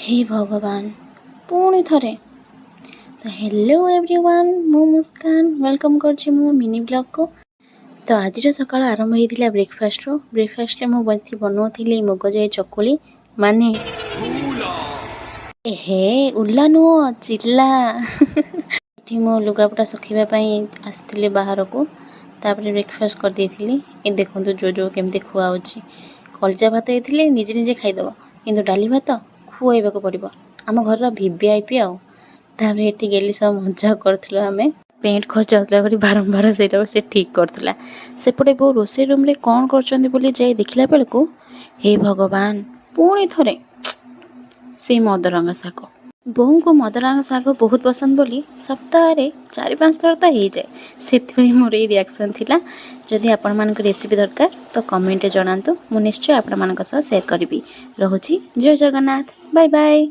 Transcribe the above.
हे भगवान पुणी थरे तो हेलो एवरीवन मु मुस्कान वेलकम करछि मो मिनी ब्लॉग को। तो आज सकाळ आरंभ होइतिला ब्रेकफास्ट मु बनौली मुग जाई चकुली माने हे उल्ला नुह चिल्ला ये मो लुगापटा सुखा आसती बाहर को तापर ब्रेकफास्ट कर देइथिली। ए देखो जो जो केमती खुआ कलजा भात ये निजे निजे खाईदब किंतु डाली भात खुआइबा को पड़िबो आम घर वीवीआईपी आउ तापर ये गेली सब मजा करूँ आम पेंट खर्च कर बारंबार से ठीक करूला सेपटे बो रोसे रूम रे कौन कर देखला बेलू हे भगवान पुणी थरे से मदरंगा शाग बोहू को मदरंगा शाग बहुत पसंद बोली सप्ताह 4-5 थर तो हो जाए से मोर ये रिएक्शन थिला। जदि आपण मान रेसिपी दरकार तो कमेंट जनातु मु निश्चय आपण मान शेयर करी। रहुची जय जगन्नाथ बाय बाय।